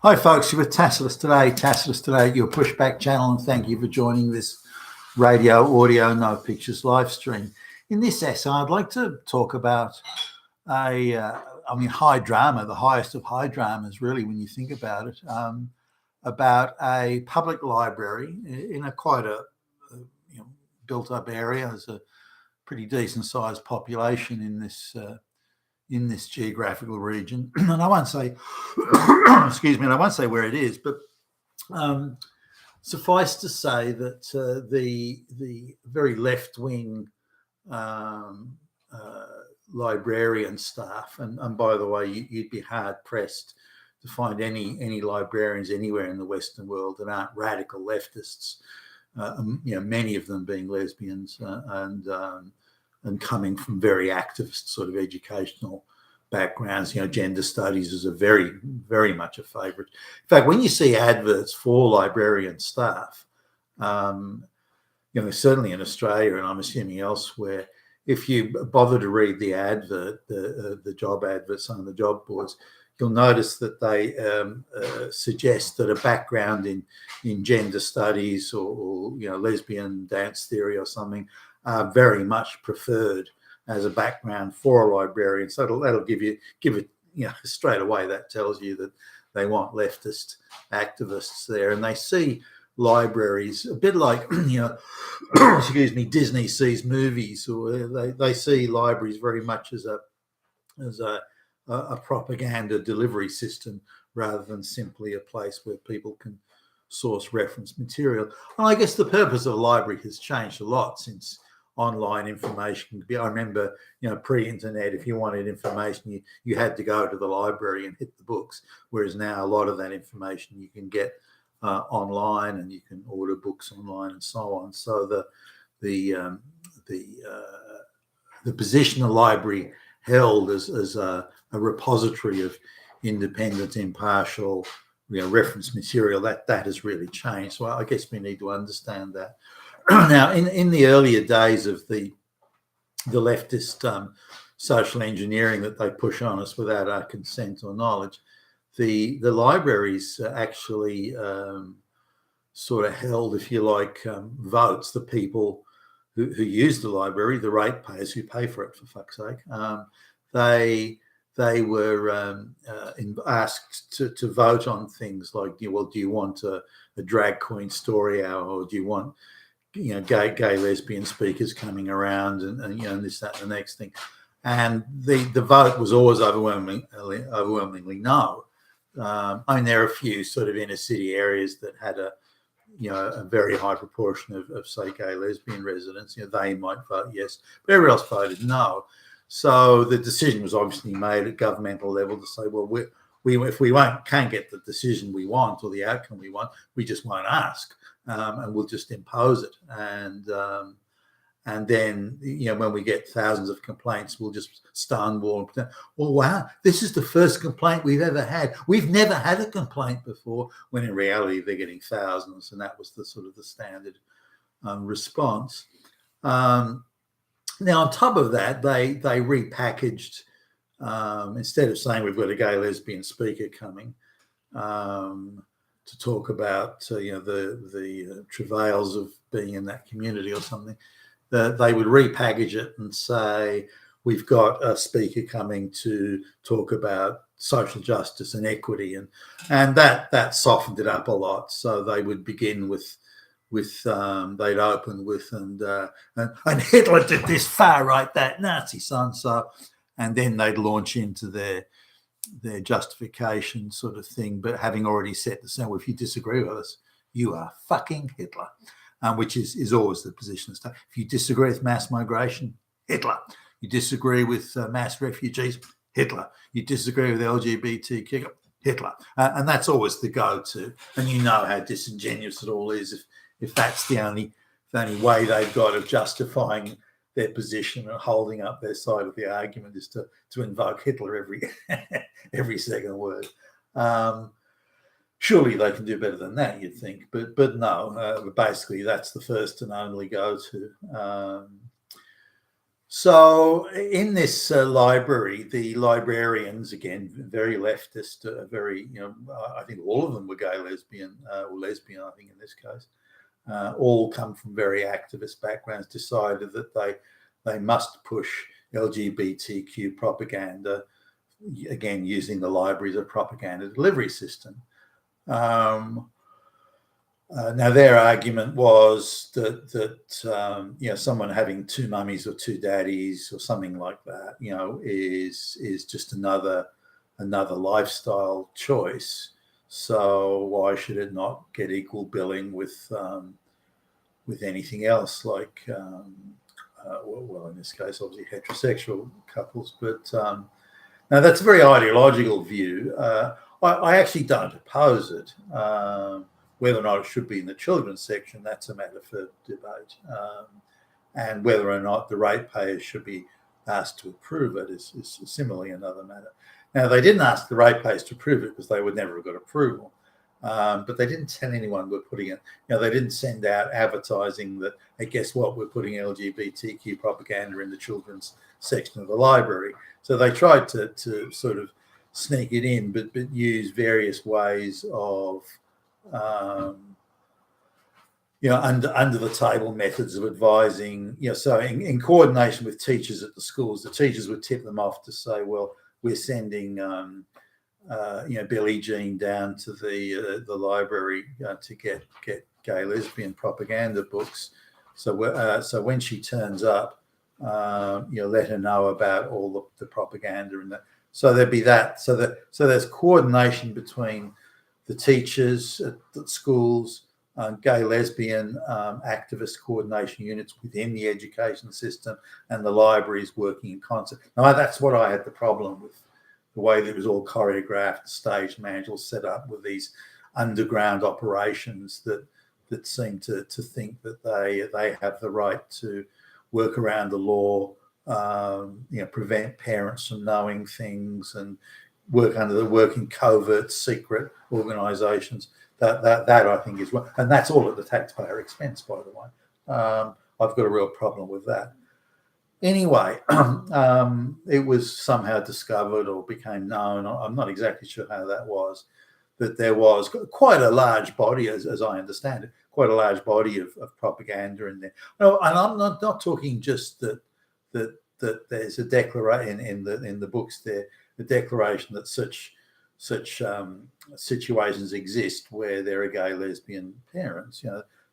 Hi, folks. You're with Tacitus Today. Tacitus Today, your pushback channel, and thank you for joining this radio, audio, no pictures live stream. In this essay, I'd like to talk about high drama, the highest of high dramas, really, when you think about it, about a public library in quite a built-up area. There's a pretty decent-sized population in this geographical region, and I won't say, excuse me, and I won't say where it is, but suffice to say that the very left-wing librarian staff, and by the way, you'd be hard-pressed to find any librarians anywhere in the Western world that aren't radical leftists. Many of them being lesbians and coming from very activist sort of educational backgrounds. Gender studies is a very, very much a favourite. In fact, when you see adverts for librarian staff, certainly in Australia, and I'm assuming elsewhere, if you bother to read the advert, the job adverts on the job boards, you'll notice that they suggest that a background in gender studies or lesbian dance theory or something are very much preferred as a background for a librarian. So that'll give it straight away. That tells you that they want leftist activists there, and they see libraries a bit like excuse me, Disney sees movies, or they see libraries very much as a propaganda delivery system rather than simply a place where people can source reference material. And I guess the purpose of a library has changed a lot since online information. I remember, pre-internet, if you wanted information, you had to go to the library and hit the books, whereas now a lot of that information you can get online, and you can order books online and so on. So the position the library held as a repository of independent, impartial, reference material, that has really changed. So I guess we need to understand that. Now, in the earlier days of the leftist social engineering that they push on us without our consent or knowledge, the libraries actually sort of held, if you like, votes. The people who use the library, the ratepayers who pay for it, for fuck's sake, they were asked to vote on things like, do you want a drag queen story hour, or do you want gay lesbian speakers coming around, and this, that, and the next thing. And the vote was always overwhelmingly no. There are a few sort of inner city areas that had a very high proportion of say gay lesbian residents. They might vote yes, but everyone else voted no. So the decision was obviously made at governmental level to say, well, if we can't get the decision we want or the outcome we want, we just won't ask. And we'll just impose it. And then, when we get thousands of complaints, we'll just stonewall and pretend, well, wow, this is the first complaint we've ever had. We've never had a complaint before, when in reality they're getting thousands. And that was the sort of the standard response. Now, on top of that, they repackaged, instead of saying we've got a gay lesbian speaker coming, to talk about the travails of being in that community or something, they would repackage it and say we've got a speaker coming to talk about social justice and equity, and that softened it up a lot. So they would begin with they'd open with and Hitler did this, far right, that Nazi so and so, and then they'd launch into their justification sort of thing, but having already set the scene. Well, if you disagree with us, you are fucking Hitler, which is always the position of stuff. If you disagree with mass migration, Hitler. You disagree with mass refugees, Hitler. You disagree with LGBTQ, Hitler. And that's always the go-to. And you know how disingenuous it all is if that's the only way they've got of justifying their position and holding up their side of the argument is to invoke Hitler every second word. Surely they can do better than that, you'd think, but no. Basically, that's the first and only go-to. So in this library, the librarians, again, very leftist, very, I think all of them were gay, lesbian, or lesbian, I think in this case, all come from very activist backgrounds, decided that they must push LGBTQ propaganda, again, using the library as a propaganda delivery system. Now, their argument was that someone having two mummies or two daddies or something like that, is just another lifestyle choice. So why should it not get equal billing with anything else, like well, in this case, obviously heterosexual couples. But now that's a very ideological view. I actually don't oppose it. Whether or not it should be in the children's section, that's a matter for debate. And whether or not the ratepayers should be asked to approve it is similarly another matter. Now, they didn't ask the ratepayers to approve it because they would never have got approval. But they didn't tell anyone we're putting it. They didn't send out advertising that, hey, guess what, we're putting LGBTQ propaganda in the children's section of the library. So they tried to sort of sneak it in, but use various ways of under the table methods of advising. So in coordination with teachers at the schools, the teachers would tip them off to say, well, we're sending Billie Jean down to the library to get gay lesbian propaganda books. So when she turns up, let her know about all the propaganda and that. So there'd be that. So there's coordination between the teachers at the schools, gay lesbian activist coordination units within the education system, and the libraries working in concert. Now, that's what I had the problem with, the way that it was all choreographed, staged, managed, all set up with these underground operations that seem to think that they have the right to work around the law, prevent parents from knowing things, and work in covert, secret organisations. That I think is, and that's all at the taxpayer expense, by the way. I've got a real problem with that. Anyway, it was somehow discovered or became known, I'm not exactly sure how that was, that there was quite a large body, as I understand it, quite a large body of propaganda in there. And I'm not talking just that there's a declaration in the books there, the declaration that such situations exist where there are gay lesbian parents.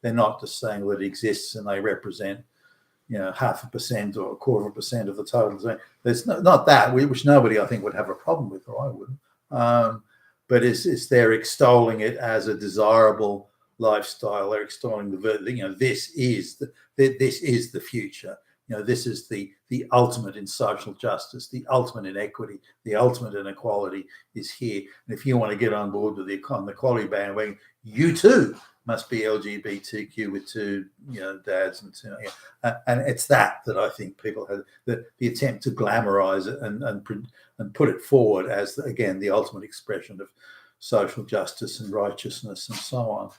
They're not just saying that it exists and they represent 0.5% or 0.25% of the total. There's not that, which nobody I think would have a problem with, or I wouldn't. But it's they're extolling it as a desirable lifestyle. They're extolling this is the future. This is the ultimate in social justice, the ultimate in equity, the ultimate in equality is here. And if you want to get on board with the equality bandwagon, you too must be LGBTQ with two, dads and two, and it's that I think people had the attempt to glamorize it and put it forward as, again, the ultimate expression of social justice and righteousness and so on.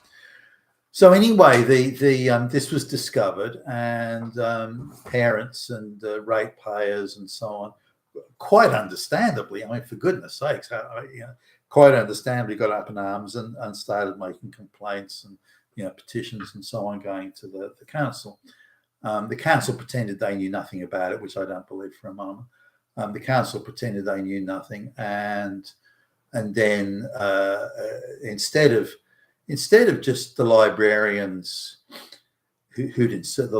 So anyway, this was discovered, and parents and ratepayers and so on, quite understandably, for goodness sakes, quite understandably got up in arms and started making complaints and petitions and so on, going to the council. The council pretended they knew nothing about it, which I don't believe for a moment. The council pretended they knew nothing, and then instead of just the librarians who had inserted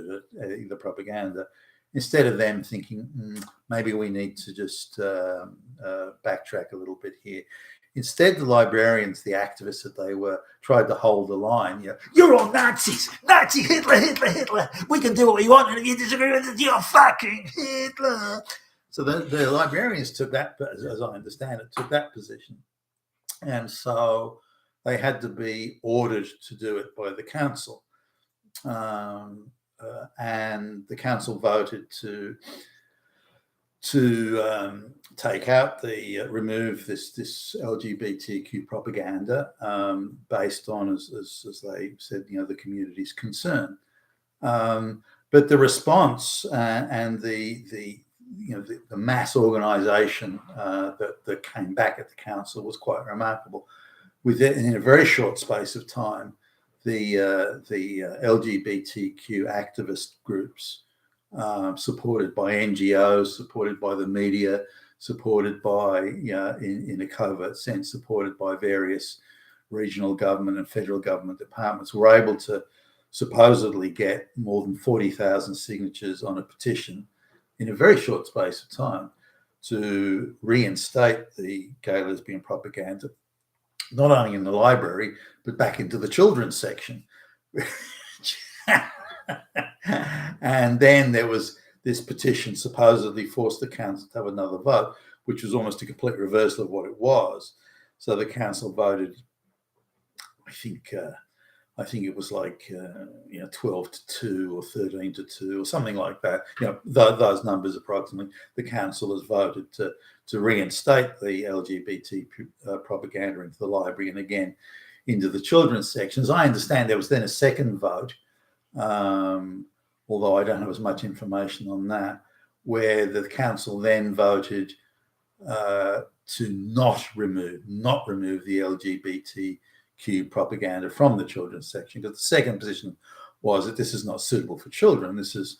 it, the propaganda, instead of them thinking, maybe we need to just backtrack a little bit here. Instead, the librarians, the activists that they were, tried to hold the line. You're all Nazis, Nazi, Hitler, Hitler, Hitler. We can do what we want, and if you disagree with it, you're fucking Hitler. So the librarians took that, as I understand it, took that position. And so they had to be ordered to do it by the council. And the council voted to take out remove this LGBTQ propaganda based on, as they said, the community's concern. But But the response and the mass organisation that came back at the council was quite remarkable. In a very short space of time, the LGBTQ activist groups, supported by NGOs, supported by the media, supported by, in a covert sense, supported by various regional government and federal government departments, were able to supposedly get more than 40,000 signatures on a petition in a very short space of time to reinstate the gay lesbian propaganda, not only in the library, but back into the children's section. And then there was this petition supposedly forced the council to have another vote, which was almost a complete reversal of what it was. So the council voted, I think it was like 12-2 or 13-2 or something like that. Those numbers approximately. The council has voted to reinstate the LGBT propaganda into the library and again into the children's sections. I understand there was then a second vote, although I don't have as much information on that, where the council then voted to not remove the LGBTQ propaganda from the children's section, because the second position was that this is not suitable for children. This is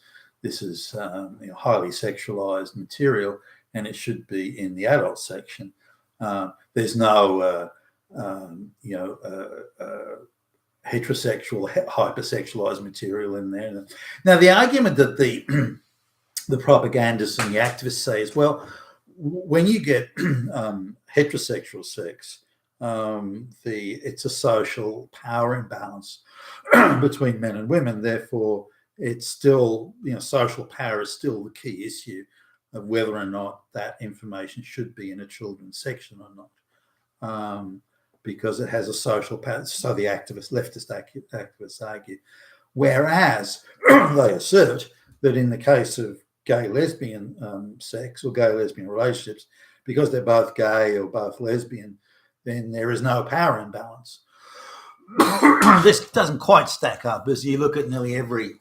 highly sexualized material, and it should be in the adult section. There's no heterosexual, hypersexualized material in there. Now, the argument that the propagandists and the activists say is, well, when you get heterosexual sex, it's a social power imbalance between men and women. Therefore, it's still, social power is still the key issue of whether or not that information should be in a children's section or not, because it has a social power. So the leftist activists argue. Whereas they assert that in the case of gay lesbian sex or gay lesbian relationships, because they're both gay or both lesbian, then there is no power imbalance. This doesn't quite stack up as you look at nearly every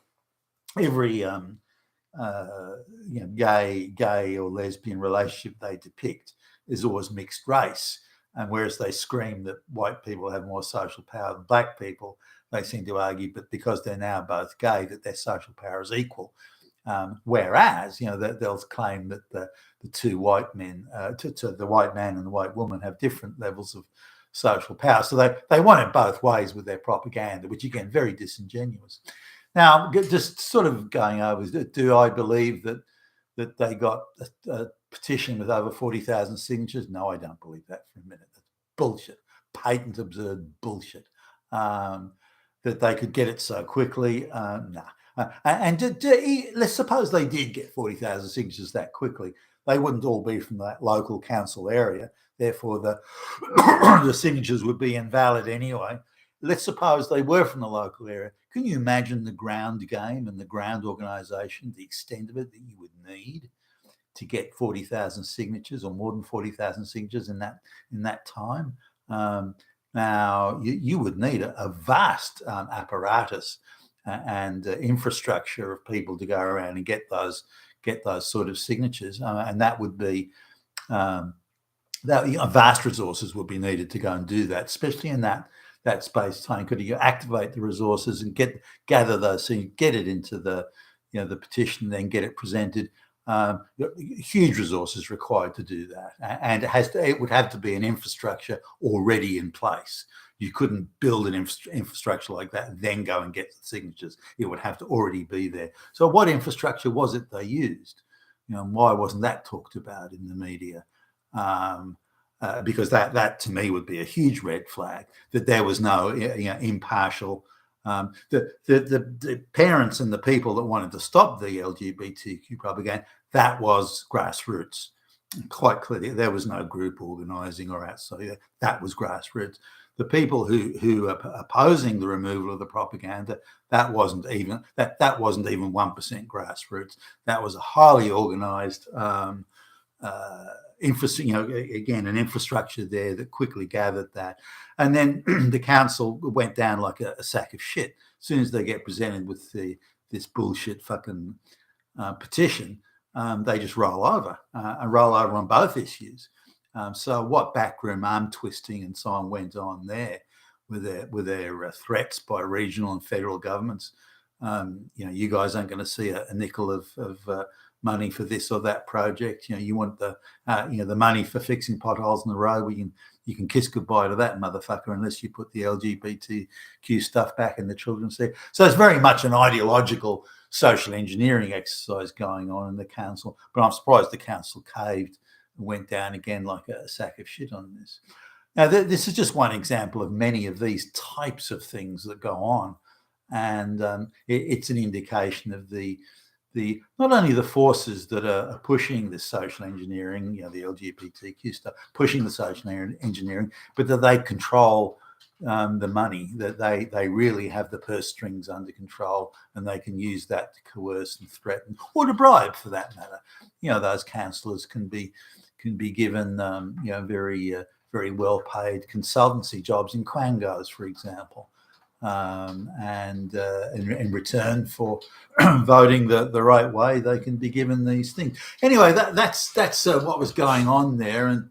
gay or lesbian relationship they depict is always mixed race. And whereas they scream that white people have more social power than black people, they seem to argue, but because they're now both gay, that their social power is equal. Whereas, they'll claim that the two white men, to the white man and the white woman, have different levels of social power. So they want it both ways with their propaganda, which again, very disingenuous. Now, just sort of going over, do I believe that they got a petition with over 40,000 signatures? No, I don't believe that for a minute. That's bullshit, patent absurd bullshit. That they could get it so quickly, no. Let's suppose they did get 40,000 signatures that quickly. They wouldn't all be from that local council area. Therefore, the signatures would be invalid anyway. Let's suppose they were from the local area. Can you imagine the ground game and the ground organisation, the extent of it that you would need to get 40,000 signatures or more than 40,000 signatures in that time? Now, you would need a vast apparatus and infrastructure of people to go around and get those sort of signatures, and that would be vast resources would be needed to go and do that, especially in that space time. Could you activate the resources and gather those things, get it into the petition, then get it presented? Huge resources required to do that, and it would have to be an infrastructure already in place. You couldn't build an infrastructure like that and then go and get the signatures. It would have to already be there. So what infrastructure was it they used? And why wasn't that talked about in the media? Because that to me would be a huge red flag, that there was no impartial. The parents and the people that wanted to stop the LGBTQ propaganda, that was grassroots. Quite clearly, there was no group organising or outside. That was grassroots. The people who are opposing the removal of the propaganda, that wasn't even 1% grassroots. That was a highly organised again, an infrastructure there that quickly gathered that. And then the council went down like a sack of shit. As soon as they get presented with the this bullshit fucking petition, they just roll over and roll over on both issues. So what backroom arm twisting and so on went on there with their threats by regional and federal governments. You guys aren't going to see a nickel of money for this or that project. You want the the money for fixing potholes in the road. You can kiss goodbye to that motherfucker unless you put the LGBTQ stuff back in the children's seat. So it's very much an ideological social engineering exercise going on in the council. But I'm surprised the council caved and went down again like a sack of shit on this. Now, this is just one example of many of these types of things that go on. And it's an indication of the not only the forces that are pushing this social engineering, the LGBTQ stuff, pushing the social engineering, but that they control the money, that they really have the purse strings under control, and they can use that to coerce and threaten, or to bribe, for that matter. Those councillors can be given very well paid consultancy jobs in Quangos, for example. And in return for voting the right way, they can be given these things. Anyway, that's what was going on there. And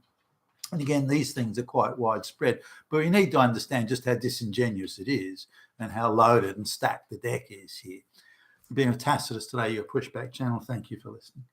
again, these things are quite widespread, but we need to understand just how disingenuous it is and how loaded and stacked the deck is here. Being with Tacitus today, your Pushback channel. Thank you for listening.